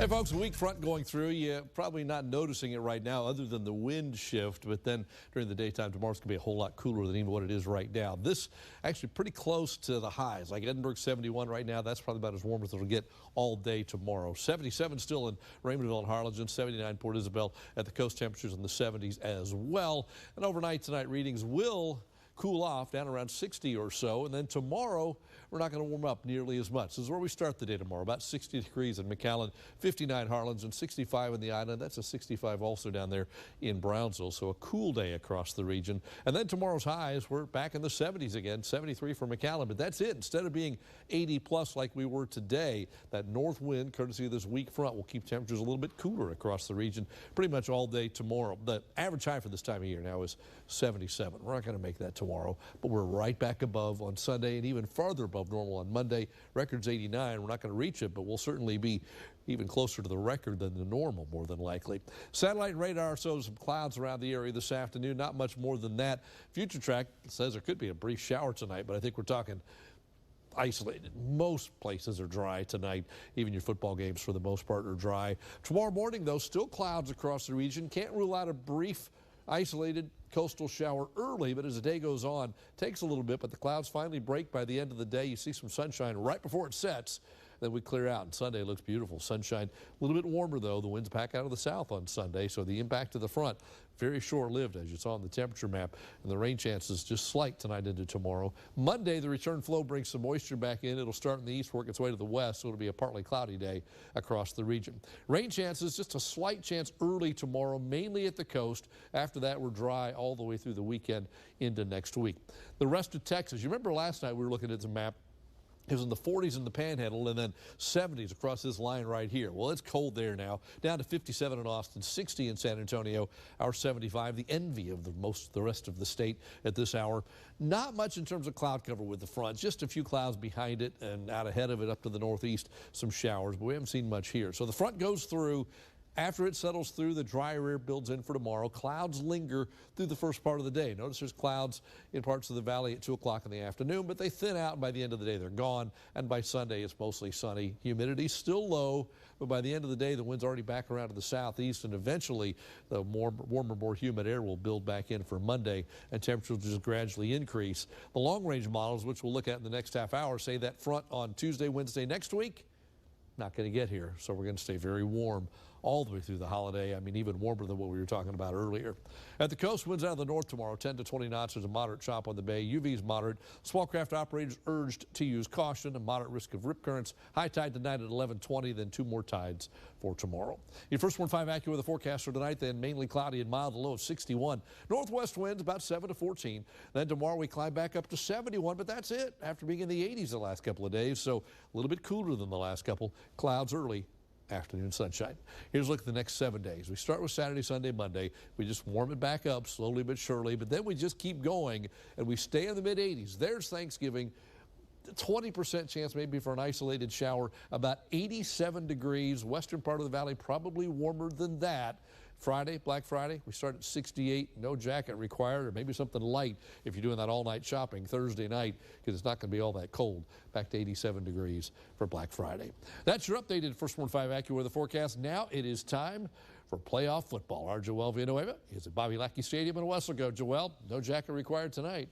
Hey folks, a weak front going through. You're probably not noticing it right now other than the wind shift, but then during the daytime tomorrow's going to be a whole lot cooler than even what it is right now. This actually pretty close to the highs, like Edinburgh 71 right now. That's probably about as warm as it'll get all day tomorrow. 77 still in Raymondville and Harlingen, 79 Port Isabel at the coast, temperatures in the 70s as well. And overnight tonight readings will cool off down around 60 or so, and then tomorrow we're not going to warm up nearly as much. This is where we start the day tomorrow, about 60 degrees in McAllen, 59 Harlingen, 65 in the island. That's a 65 also down there in Brownsville, so a cool day across the region. And then tomorrow's highs, we're back in the 70s again, 73 for McAllen, but that's it. Instead of being 80 plus like we were today, that north wind, courtesy of this weak front, will keep temperatures a little bit cooler across the region pretty much all day tomorrow. The average high for this time of year now is 77. We're not going to make that tomorrow, but we're right back above on Sunday and even farther above normal on Monday. Record's 89. We're not going to reach it, but we'll certainly be even closer to the record than the normal, more than likely. Satellite and radar shows some clouds around the area this afternoon. Not much more than that. Future Track says there could be a brief shower tonight, but I think we're talking isolated. Most places are dry tonight. Even your football games for the most part are dry. Tomorrow morning, though, still clouds across the region. Can't rule out a brief isolated coastal shower early, but as the day goes on, takes a little bit, but the clouds finally break by the end of the day. You see some sunshine right before it sets. Then we clear out, and Sunday looks beautiful. Sunshine, a little bit warmer, though. The winds back out of the south on Sunday, so the impact to the front, very short-lived, as you saw on the temperature map, and the rain chances just slight tonight into tomorrow. Monday, the return flow brings some moisture back in. It'll start in the east, work its way to the west, so it'll be a partly cloudy day across the region. Rain chances, just a slight chance early tomorrow, mainly at the coast. After that, we're dry all the way through the weekend into next week. The rest of Texas, you remember last night we were looking at the map. It was in the 40s in the Panhandle and then 70s across this line right here. Well, it's cold there now, down to 57 in Austin, 60 in San Antonio, our 75, the envy of the rest of the state at this hour. Not much in terms of cloud cover with the front, just a few clouds behind it and out ahead of it up to the northeast, some showers, but we haven't seen much here. So the front goes through. After it settles through, the drier air builds in for tomorrow. Clouds linger through the first part of the day. Notice there's clouds in parts of the valley at 2 o'clock in the afternoon, but they thin out, and by the end of the day, they're gone. And by Sunday, it's mostly sunny. Humidity's still low, but by the end of the day, the wind's already back around to the southeast, and eventually, the warmer, more humid air will build back in for Monday, and temperatures will just gradually increase. The long-range models, which we'll look at in the next half hour, say that front on Tuesday, Wednesday next week, not going to get here, so we're going to stay very warm all the way through the holiday. I mean, even warmer than what we were talking about earlier. At the coast, winds out of the north tomorrow, 10 to 20 knots. There's a moderate chop on the bay. UV's moderate. Small craft operators urged to use caution. A moderate risk of rip currents. High tide tonight at 11:20, then 2 more tides for tomorrow. Your first 1-5 AccuWeather forecast for tonight, then mainly cloudy and mild, a low of 61. Northwest winds about 7 to 14. Then tomorrow we climb back up to 71, but that's it after being in the 80s the last couple of days. So a little bit cooler than the last couple. Clouds early. Afternoon sunshine. Here's a look at the next 7 days. We start with Saturday, Sunday, Monday. We just warm it back up slowly but surely, but then we just keep going and we stay in the mid-80s. There's Thanksgiving. 20% chance maybe for an isolated shower, about 87 degrees. Western part of the valley probably warmer than that. Friday, Black Friday, we start at 68, no jacket required, or maybe something light if you're doing that all-night shopping Thursday night, because it's not going to be all that cold. Back to 87 degrees for Black Friday. That's your updated First 1-5 AccuWeather forecast. Now it is time for playoff football. Our Joel Villanueva is at Bobby Lackey Stadium in Weslaco. Joel, no jacket required tonight.